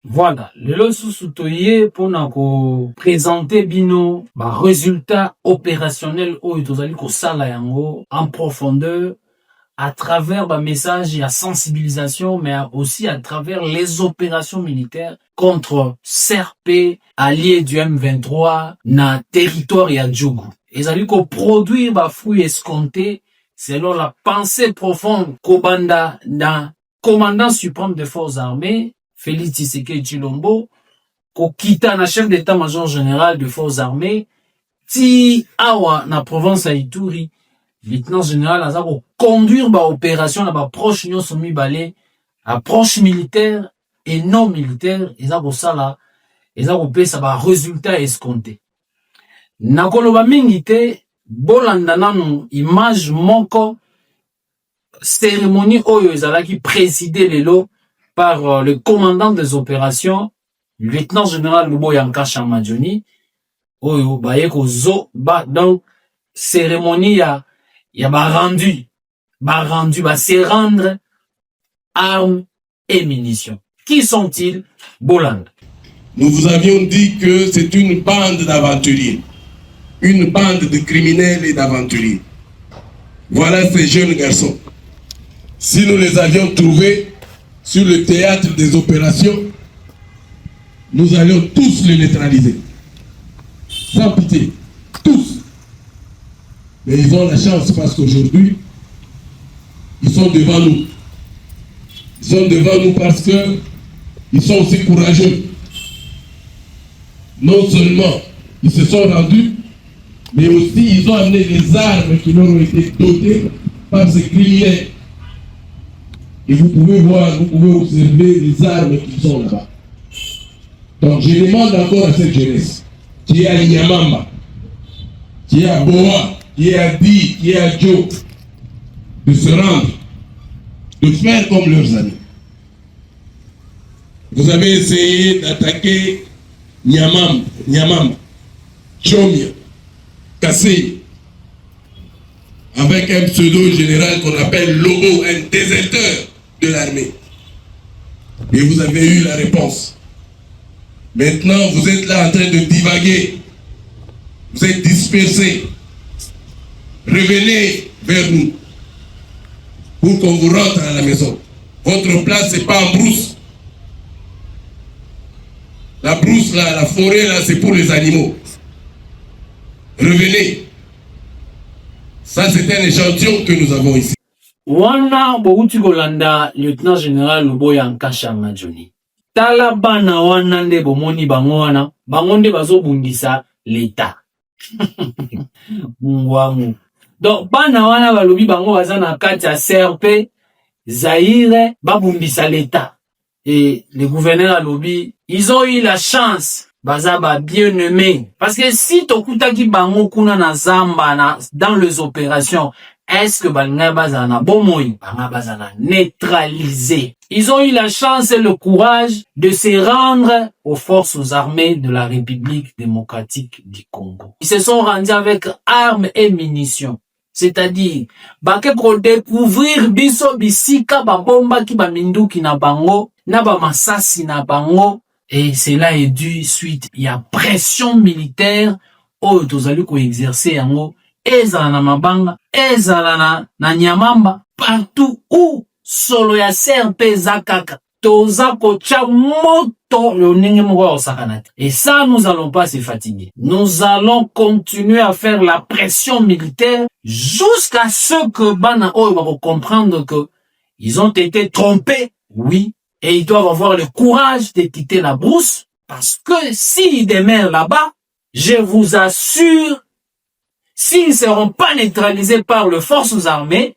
Voilà, lelo susu toye pona ko présenter bino ba résultat opérationnel oyo tozali ko sala yango en profondeur à travers ba message et la sensibilisation, mais aussi à travers les opérations militaires contre CRP alliés du M23 na territoire ya Djougou. Ezali ko produire ba fruits escomptés selon la pensée profonde kobanda na commandant suprême des forces armées Félix Tshisekedi Tshilombo, kokita na chef d'état-major général des forces armées, ti awa na province ya Ituri, lieutenant général aza ko conduire ba opération na ba proche nyonso mibale, approche militaire et non militaire, eza ko sala, eza ko pesa ba résultat escompté. Na koloba mingi te, bolanda nanu image moko cérémonie oyo ezalaki présidé lelo par le commandant des opérations, le lieutenant général Luboya Nkasha Madjoni, oyo baye ko zo ba donc cérémonie ya ba se rendre armes et munitions. Qui sont-ils? Boland. Nous vous avions dit que c'est une bande d'aventuriers, une bande de criminels et d'aventuriers. Voilà ces jeunes garçons. Si nous les avions trouvés sur le théâtre des opérations, nous allions tous les neutraliser. Sans pitié. Tous. Mais ils ont la chance parce qu'aujourd'hui, ils sont devant nous. Ils sont devant nous parce qu'ils sont aussi courageux. Non seulement ils se sont rendus, mais aussi ils ont amené les armes qui leur ont été dotées par ces criminels. Et vous pouvez voir, vous pouvez observer les armes qui sont là-bas. Donc je demande encore à cette jeunesse, qui est à Nyamamba, qui est à Boa, qui est à Di, qui est à Djo, de se rendre, de faire comme leurs amis. Vous avez essayé d'attaquer Nyamamba, Chomia, Kassé, avec un pseudo général qu'on appelle Lobo, un déserteur de l'armée. Et vous avez eu la réponse. Maintenant, vous êtes là en train de divaguer. Vous êtes dispersés. Revenez vers nous pour qu'on vous rentre à la maison. Votre place, c'est pas en brousse. La brousse, là, la forêt, là, c'est pour les animaux. Revenez. Ça, c'est un échantillon que nous avons ici. Wana bouti kolanda lieutenant général Luboya Nkasha Madjoni. Tala bana wana nde bomoni bango wana, bango nde bazobundisa l'État. Mwangu. Donc bana wana balobi bango baza na kati ya CRP, Zaïre, babundisa l'État. Et le gouverneur alobi, ils ont eu la chance. Bazaba bien aimé. Parce que si tokutaki bango kuna na zamba dans les opérations, est-ce que banga bazana bomoi, banga bazana neutralisé. Ils ont eu la chance et le courage de se rendre aux forces armées de la République démocratique du Congo. Ils se sont rendus avec armes et munitions. C'est-à-dire, bake ko découvrir biso bisika ba bomba ki ba minduki na bango, na ba masasi na bango. Et cela est dû suite il y a pression militaire oyo tozali ko exercer yango ezala na mabanga ezala na Nyamamba partout où solo ya CRP zakaka toza kocha moto le ndenge moko osakana. Et ça, nous allons pas se fatiguer. Nous allons continuer à faire la pression militaire jusqu'à ce que bana oyo va comprendre que ils ont été trompés, oui. Et ils doivent avoir le courage de quitter la brousse, parce que s'ils demeurent là-bas, je vous assure, s'ils ne seront pas neutralisés par les forces armées,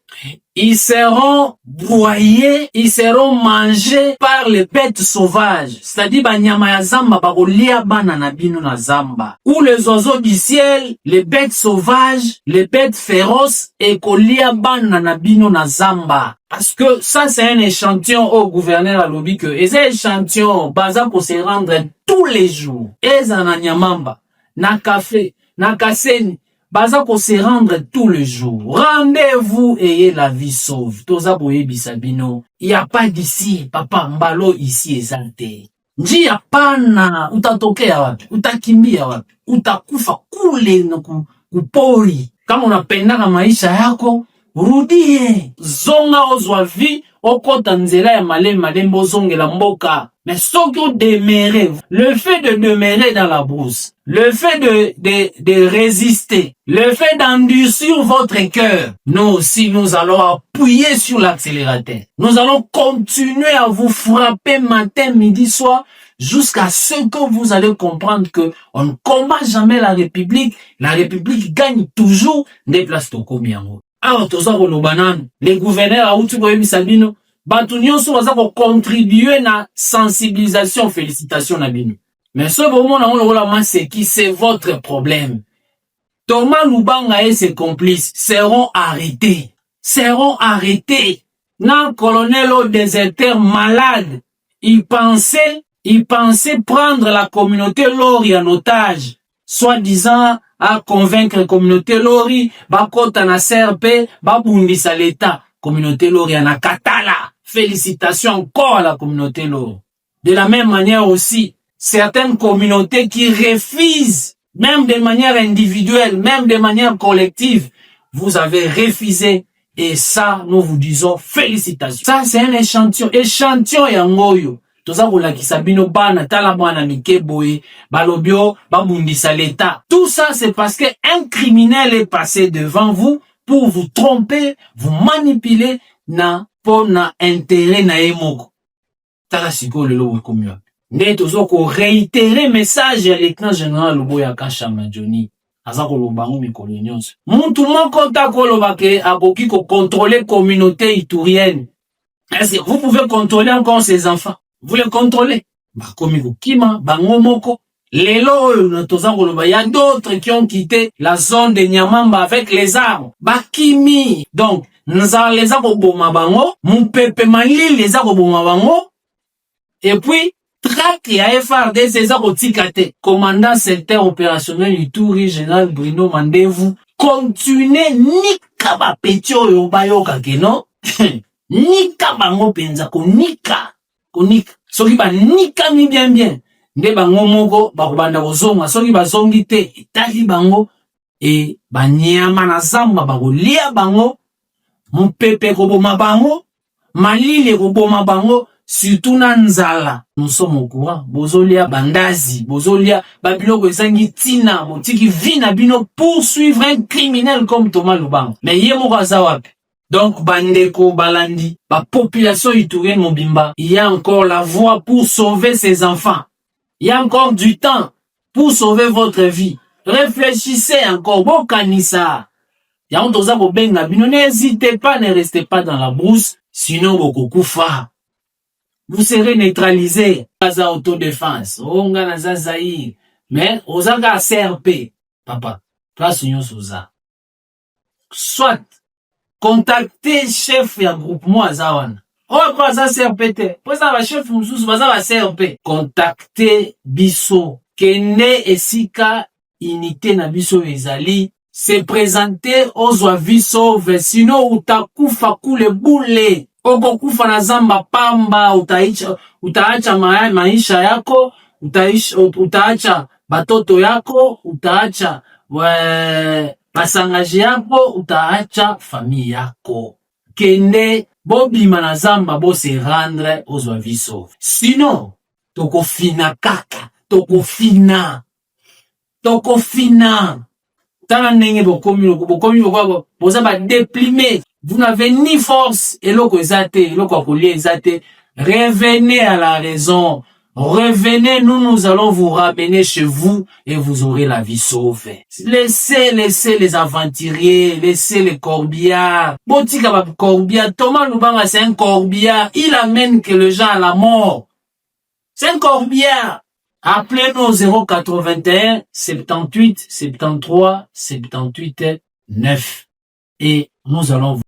ils seront broyés, ils seront mangés par les bêtes sauvages. C'est-à-dire, banyama ya zamba, bakolia bana na bino na zamba. Ou les oiseaux du ciel, les bêtes sauvages, les bêtes féroces, et kolia bana na bino na zamba. Parce que ça, c'est un échantillon au gouverneur à lobby que, et ces échantillons, baza pour se rendre tous les jours. Eza na Nyamamba, na café, na kaseni, baza pour se rendre tous les jours. Rendez-vous et ayez la vie sauve. Toza boye bisabino. Il n'y a pas d'ici, papa, mbalo ici exalté. Njia pana, utatokea wapi? Utakimbia wapi? Utakufa kule na kupori. Kama unapendaka maisha yako, rudie. Zonga ozwa vi, okota nzela ya malembe ozongela mboka. Mais soki o demeurer, le fait de demeurer dans la brousse, le fait de résister, le fait d'endurcir votre cœur, nous aussi, nous allons appuyer sur l'accélérateur. Nous allons continuer à vous frapper matin, midi, soir, jusqu'à ce que vous allez comprendre que on ne combat jamais la République gagne toujours des places de combien. Alors, tout ça, les gouverneurs à Outuboyebi Sabino, Batu nyonso baza ko contribuer na sensibilisation, félicitations na bino. Mais ce moment na on la c'est qui c'est votre problème. Thomas Lubanga et ses complices seront arrêtés. Non, colonel au déserteur malade. Il pensait prendre la communauté Lori en otage, soi-disant à convaincre la communauté Lori, bakota na CRP, babundisa l'État. Communauté Lori en a katala. Félicitations encore à la communauté Lori. De la même manière aussi, certaines communautés qui refusent, même de manière individuelle, même de manière collective, vous avez refusé. Et ça, nous vous disons félicitations. Ça, c'est un échantillon yangoyo. Toza kolakisa bino bana tala bana mikeboye balobio babundisa l'État. Tout ça, c'est parce que un criminel est passé devant vous pour vous tromper, vous manipuler na pour na intérêt na emoko. Tala siko lelo wekomyo. Nde tozo ko réitérer message ya l'écran général Luboya Kashama Johnny. Aza ko lobango mikolo nyonso. Muntu moko ta ko lobake akoki ko contrôler communauté iturienne. Est-ce que vous pouvez contrôler encore ces enfants? Vous les contrôlez? Bakomi ko kima bango moko. Lelo, il y a d'autres qui ont quitté la zone de Nyamamba avec les armes. Bakimi. Donc, nous allons les aboboma bango, mon pepe mali les aboboma bango. Et puis, traque ya FRDC les abotikate. Commandant secteur opérationnel du Touri, général Bruno Mandez-vous. Continuez nika ba petio yo bayo kakeno. Nika bango penza ko nika. Soki ba nika mi bien. Nde bango moko bakubanda kozonga soki bazongi te etali bango e banyama na zamba bakolia bango mupepe koboma bango malili koboma bango surtout na nzala. Nous sommes au courant bozolia bandazi bozolia babiloko ezangi tina motiki vina bino poursuivre un criminel comme Thomas Lubanga. Mais ye moko aza wapi? Donc bandeko balandi ba population iturienne mobimba, il y a encore la voie pour sauver ses enfants. Il y a encore du temps pour sauver votre vie. Réfléchissez encore. Bon kanisa. N'hésitez pas, ne restez pas dans la brousse. Sinon, vous serez neutralisé. Pas autodéfense. Mais, ozaga CRP. Papa, place union souza. Soit, contactez chef et groupement Azawan. Oh, quoi ça CRPT? Pour ça, va chef Moussous, va CRP. Contactez Bisso. Kene Esika, unité na Bisso Ezali. Se présenter aux avisos, sinon utakufa kule bule. Oko kufa na zamba pamba, utaacha maisha yako, utaacha batoto yako, utaacha basangaji yako, utaacha famille yako. Kende Bobby Manazamba bo se rendre aux avisos. Sinon, toko fina kaka, toko fina. Tala nenge bokomi boza ba déprimer. Vous n'avez ni force et loko ezate, loko akoli ezate. Revenez à la raison. Revenez, nous allons vous ramener chez vous et vous aurez la vie sauvée. Laissez les aventuriers, laissez les corbillards. Botika ba corbillard, Thomas Lubanga c'est un corbillard, il amène que les gens à la mort. C'est un corbillard. Appelez-nous 081 78 73 78 9 et nous allons vous